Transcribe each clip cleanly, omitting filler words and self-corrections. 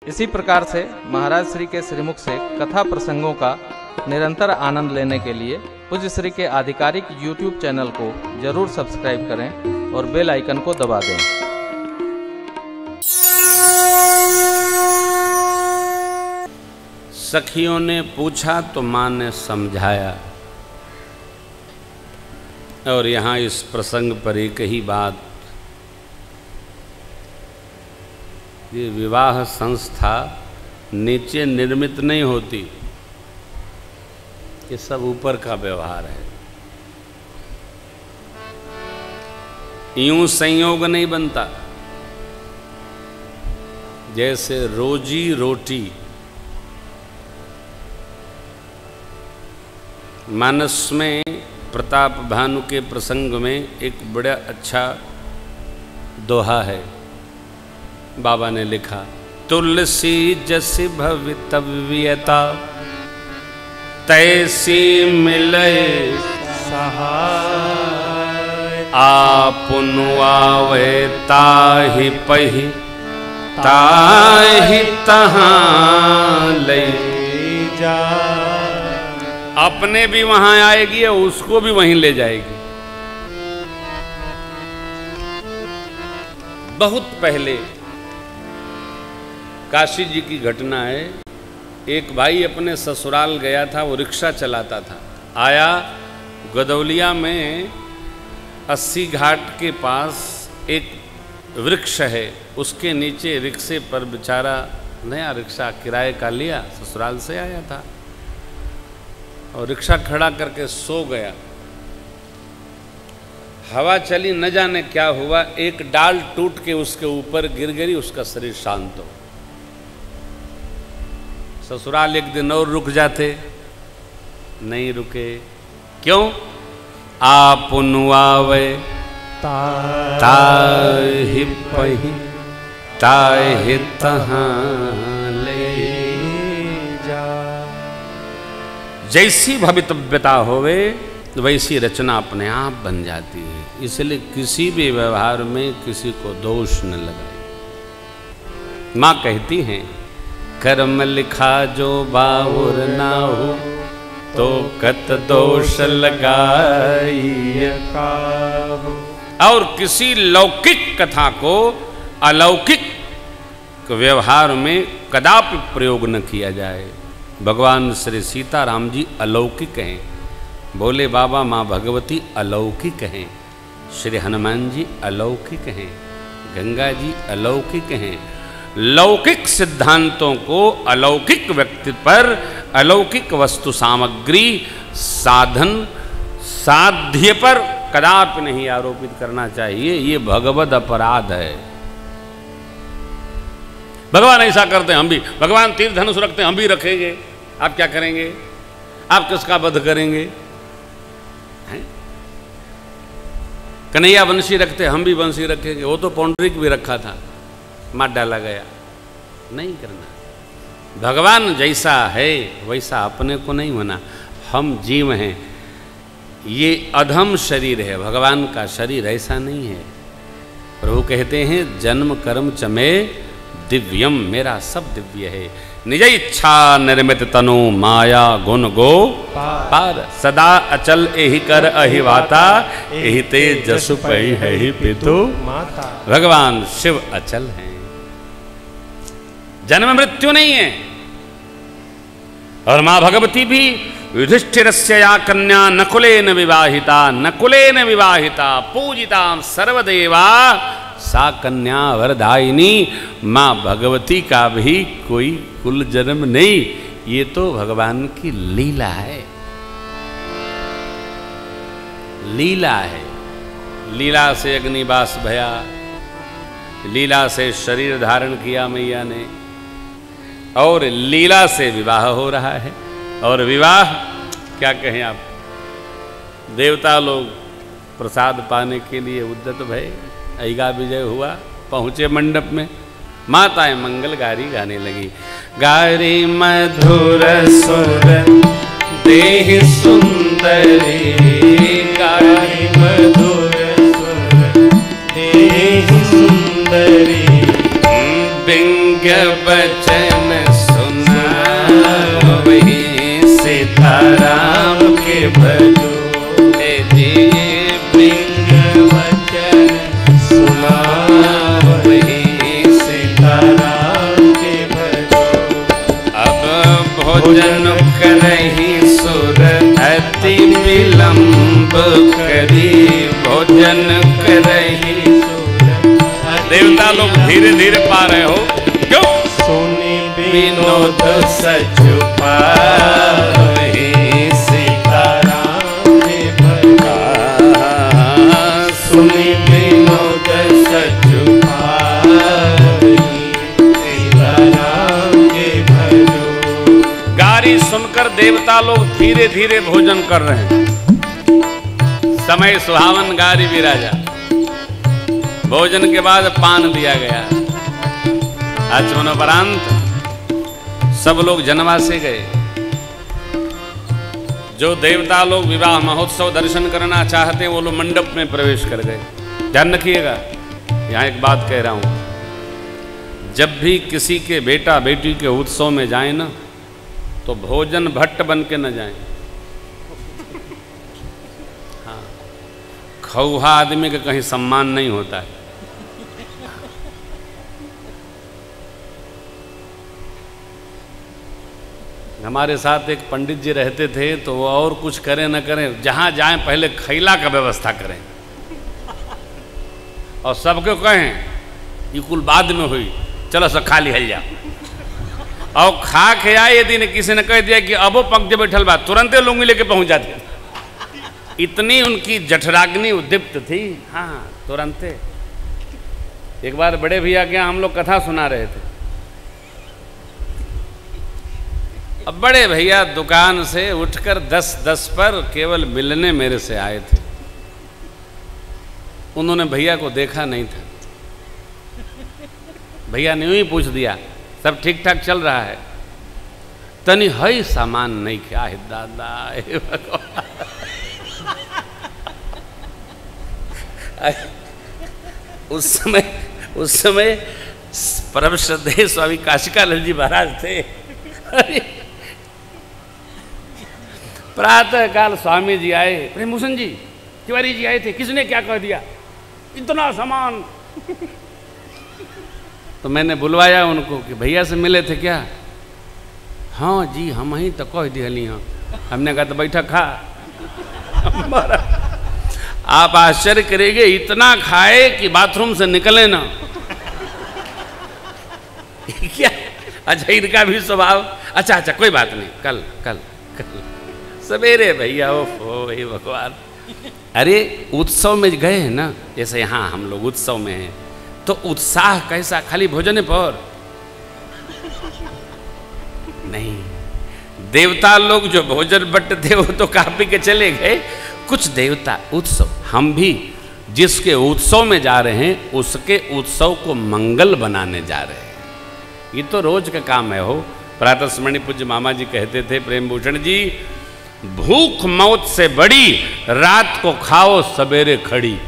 इसी प्रकार से महाराज श्री के श्रीमुख से कथा प्रसंगों का निरंतर आनंद लेने के लिए पूज्य श्री के आधिकारिक YouTube चैनल को जरूर सब्सक्राइब करें और बेल आइकन को दबा दें। सखियों ने पूछा तो माँ ने समझाया, और यहाँ इस प्रसंग पर एक ही बात, ये विवाह संस्था नीचे निर्मित नहीं होती, ये सब ऊपर का व्यवहार है। यूं संयोग नहीं बनता। जैसे रोजी रोटी मानस में प्रताप भानु के प्रसंग में एक बड़ा अच्छा दोहा है, बाबा ने लिखा, तुलसी जैसी भवितव्यता तैसी मिले सहाय, आपुन आवे ताहि पहि ताहि तहाँ ले जा। अपने भी वहां आएगी और उसको भी वहीं ले जाएगी। बहुत पहले काशी जी की घटना है। एक भाई अपने ससुराल गया था, वो रिक्शा चलाता था। आया गदौलिया में 80 घाट के पास एक वृक्ष है, उसके नीचे रिक्शे पर बेचारा नया रिक्शा किराए का लिया, ससुराल से आया था और रिक्शा खड़ा करके सो गया। हवा चली, न जाने क्या हुआ, एक डाल टूट के उसके ऊपर गिर गई, उसका शरीर शांत हो। ससुराल एक दिन और रुक जाते, नहीं रुके। क्यों? आपुन आवे ताहि पहि ताहि तहाँ ले जा। जैसी भवितव्यता होवे वैसी रचना अपने आप बन जाती है। इसलिए किसी भी व्यवहार में किसी को दोष न लगाए। माँ कहती हैं, कर्म लिखा जो बाउर ना हो तो कत दोष लगाई काहू। और किसी लौकिक कथा को अलौकिक व्यवहार में कदापि प्रयोग न किया जाए। भगवान श्री सीताराम जी अलौकिक हैं, बोले बाबा माँ भगवती अलौकिक हैं, श्री हनुमान जी अलौकिक हैं, गंगा जी अलौकिक हैं। लौकिक सिद्धांतों को अलौकिक व्यक्ति पर अलौकिक वस्तु सामग्री साधन साध्य पर कदापि नहीं आरोपित करना चाहिए। ये भगवद अपराध है। भगवान ऐसा करते हैं, हम भी, भगवान तीर धनुष रखते हैं, हम भी रखेंगे। आप क्या करेंगे? आप किसका वध करेंगे? कन्हैया बंसी रखते, हम भी बंसी रखेंगे। वो तो पौंडरिक भी रखा था, मार डाला गया। नहीं करना। भगवान जैसा है वैसा अपने को नहीं होना। हम जीव हैं, ये अधम शरीर है, भगवान का शरीर ऐसा नहीं है। प्रभु कहते हैं, जन्म कर्म चमे दिव्यम, मेरा सब दिव्य है। निज इच्छा निर्मित तनु माया गुण गो पार, सदा अचल एहि कर अहिवाता, एहि ते जसु पै है पितु माता। भगवान शिव अचल हैं, जन्म मृत्यु नहीं है। और मां भगवती भी युधिष्ठिरस्य या कन्या नकुलेन विवाहिता पूजिता सर्वदेवा सा कन्या वरदायिनी। मां भगवती का भी कोई कुल जन्म नहीं, ये तो भगवान की लीला है। लीला है। लीला से अग्निवास भया, लीला से शरीर धारण किया मैया ने, और लीला से विवाह हो रहा है। और विवाह क्या कहें आप, देवता लोग प्रसाद पाने के लिए उद्यत भय। ऐगा विजय हुआ, पहुँचे मंडप में, माताएं मंगल गारी गाने लगी। गारी मधुर सुर देह सुंदरी, गारी मधुर सुर देह सुंदरी, बिंग बच भजन सुना वही सीताराम के भजो। बिंग वचन सुना वही सीताराम के भजो। अब भोजन करही सुर अति विलंब करी, भोजन करही देवता लोग धीरे धीरे पा रहे हो क्यों? सुनी विनोद सचु पावहि सीताराम के भजो। सुनी विनोद सचु पावहि सीताराम के भजो। गारी सुनकर देवता लोग धीरे धीरे भोजन कर रहे हैं। समय सुहावन गारी विराजा। भोजन के बाद पान दिया गया। आचमनोपरांत सब लोग जनवासे गए। जो देवता लोग विवाह महोत्सव दर्शन करना चाहते वो लोग मंडप में प्रवेश कर गए। ध्यान रखिएगा, यहाँ एक बात कह रहा हूं, जब भी किसी के बेटा बेटी के उत्सव में जाए ना तो भोजन भट्ट बन के न जाए। हाँ, खौहा आदमी का कहीं सम्मान नहीं होता है। हमारे साथ एक पंडित जी रहते थे तो वो और कुछ करें न करें, जहाँ जाएं पहले खैला का व्यवस्था करें और सबको कहें ये कुल बाद में हुई, चलो सब खा लिहल जा। और खा के आए यदि ने किसी ने कह दिया कि अब वो पंक्ति बैठल बा, तुरंते लुंगी लेके पहुंच जाते। इतनी उनकी जठराग्नि उद्दीप्त थी। हाँ, तुरंते। एक बार बड़े भैया के यहाँ हम लोग कथा सुना रहे थे। अब बड़े भैया दुकान से उठकर 10:10 पर केवल मिलने मेरे से आए थे। उन्होंने भैया को देखा नहीं था। भैया ने यूं ही पूछ दिया, सब ठीक ठाक चल रहा है? तनी हई सामान नहीं क्या है दादा? उस समय परम श्रद्धेय स्वामी काशिकानंद जी महाराज थे। प्रातः काल स्वामी जी आए, प्रेमभूषण जी, तिवारी जी आए थे, किसने क्या कह दिया? इतना सामान। तो मैंने बुलवाया उनको कि भैया से मिले थे क्या? हाँ जी, हम ही तो कह दिहली। हाँ, हमने कहा तो बैठा खा। आप आश्चर्य करेंगे, इतना खाए कि बाथरूम से निकले ना। क्या? अच्छा, इनका भी स्वभाव। अच्छा, कोई बात नहीं, कल सवेरे भैया। ओ हे भगवान। अरे उत्सव में गए हैं ना, जैसे यहाँ हम लोग उत्सव में हैं तो उत्साह कैसा, खाली भोजन पर नहीं। देवता लोग जो भोजन बट थे वो तो काफी के चले गए। कुछ देवता उत्सव, हम भी जिसके उत्सव में जा रहे हैं उसके उत्सव को मंगल बनाने जा रहे हैं। ये तो रोज का काम है। हो प्रातः स्मरणीय पूज्य मामा जी कहते थे, प्रेमभूषण जी, भूख मौत से बड़ी, रात को खाओ सवेरे खड़ी।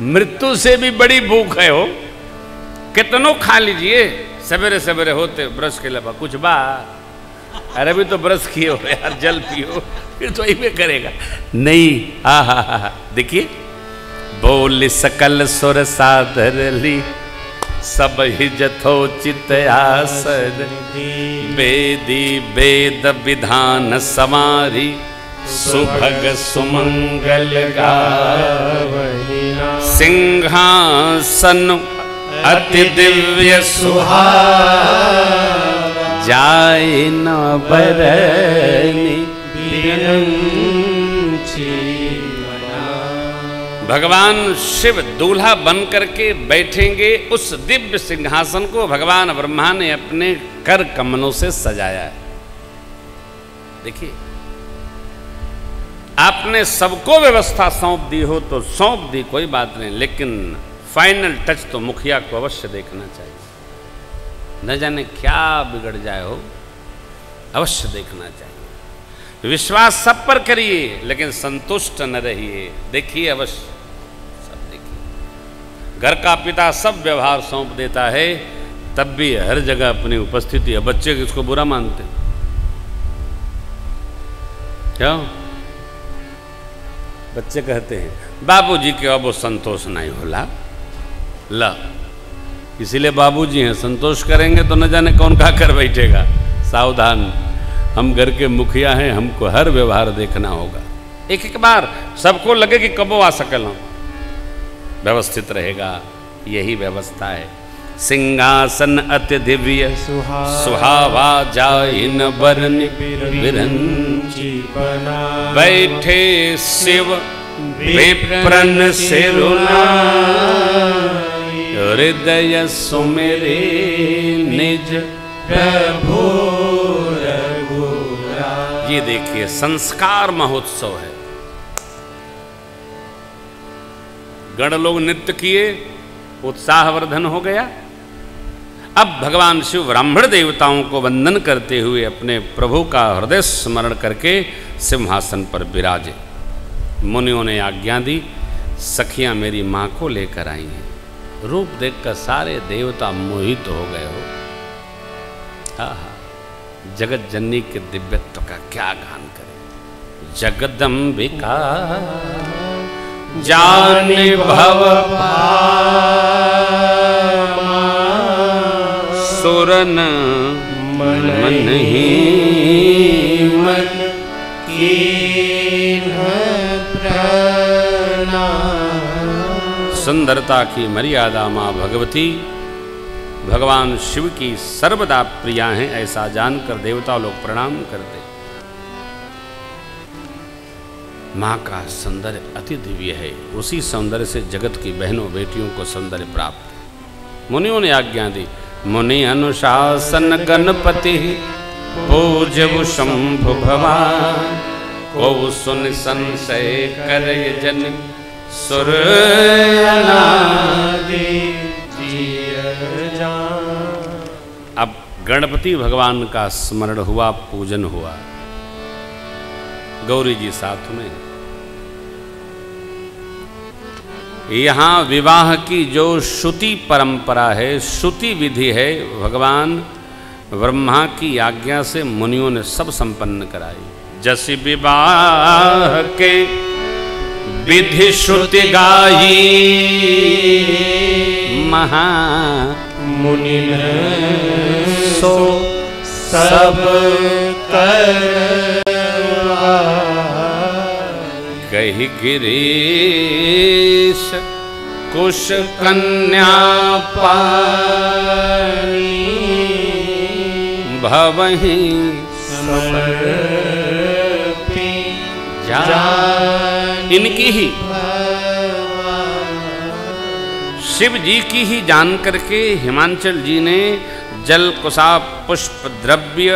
मृत्यु से भी बड़ी भूख है। हो कितनों खा लीजिए, सवेरे सवेरे होते ब्रश के अलावा कुछ बा। अरे भी तो ब्रश किए हो यार, जल पियो, फिर तो यही करेगा नहीं। हा, देखिए, बोली सकल सुर सादर ली, सब ही जथोचित आसन, वेदी वेद विधान समारी, सुभग सुमंगल गावहि। सिंहासन अति दिव्य सुहावा, जाय न बरनी बिरंची। भगवान शिव दूल्हा बन करके बैठेंगे। उस दिव्य सिंहासन को भगवान ब्रह्मा ने अपने कर कमलों से सजाया है। देखिए, आपने सबको व्यवस्था सौंप दी हो तो सौंप दी, कोई बात नहीं, लेकिन फाइनल टच तो मुखिया को अवश्य देखना चाहिए। न जाने क्या बिगड़ जाए हो, अवश्य देखना चाहिए। विश्वास सब पर करिए लेकिन संतुष्ट न रहिए। देखिए, अवश्य सब देखिए। घर का पिता सब व्यवहार सौंप देता है, तब भी हर जगह अपनी उपस्थिति है। बच्चे किसको बुरा मानते क्या? बच्चे कहते हैं बाबूजी के अब वो संतोष नहीं होला ला, इसीलिए बाबूजी हैं, संतोष करेंगे तो न जाने कौन क्या कर बैठेगा। सावधान, हम घर के मुखिया हैं, हमको हर व्यवहार देखना होगा। एक एक बार सबको लगे कि कबो आ सकल व्यवस्थित रहेगा, यही व्यवस्था है। सिंहासन अति दिव्य सुहावा जाइन बरन बिरंची बैठे शिव विप्रन सिरुनाई हृदय सुमेरे निज प्रभु रघुराई। ये देखिए संस्कार महोत्सव है। गण लोग नृत्य किए, उत्साहवर्धन हो गया। अब भगवान शिव ब्राह्मण देवताओं को वंदन करते हुए अपने प्रभु का हृदय स्मरण करके सिंहासन पर विराजे। मुनियों ने आज्ञा दी, सखियां मेरी मां को लेकर आई हैं। रूप देखकर सारे देवता मोहित हो गए हो। आहा, जगत जननी के दिव्यत्व का क्या गान करें। जगदम्बिका जाने भव सुरन मन ही मन कीन्ह प्रणाम। सुंदरता की मर्यादा माँ भगवती भगवान शिव की सर्वदा प्रिया हैं, ऐसा जानकर देवता लोग प्रणाम करते। माँ का सौंदर्य अति दिव्य है, उसी सौंदर्य से जगत की बहनों बेटियों को सौंदर्य प्राप्त। मुनियों ने आज्ञा दी, मुनि अनुशासन गणपति पूजव शंभु भवान को सुन संशय करय जन सुर अब गणपति भगवान का स्मरण हुआ, पूजन हुआ। गौरी जी साथ में। यहाँ विवाह की जो श्रुति परंपरा है, श्रुति विधि है, भगवान ब्रह्मा की आज्ञा से मुनियों ने सब संपन्न कराई। जैसे विवाह के विधि श्रुति गाई महा मुनि सो सब कर कही गिरीश कुश कन्या पानी भवहि समर्पी जान। इनकी ही शिव जी की ही जान करके हिमांचल जी ने जल कुशा पुष्प द्रव्य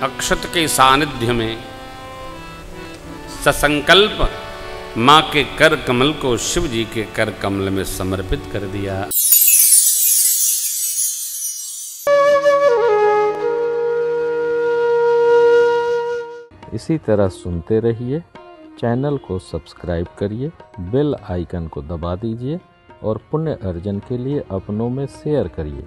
अक्षत के सानिध्य में ससंकल्प माँ के कर कमल को शिव जी के कर कमल में समर्पित कर दिया। इसी तरह सुनते रहिए, चैनल को सब्सक्राइब करिए, बेल आइकन को दबा दीजिए और पुण्य अर्जन के लिए अपनों में शेयर करिए।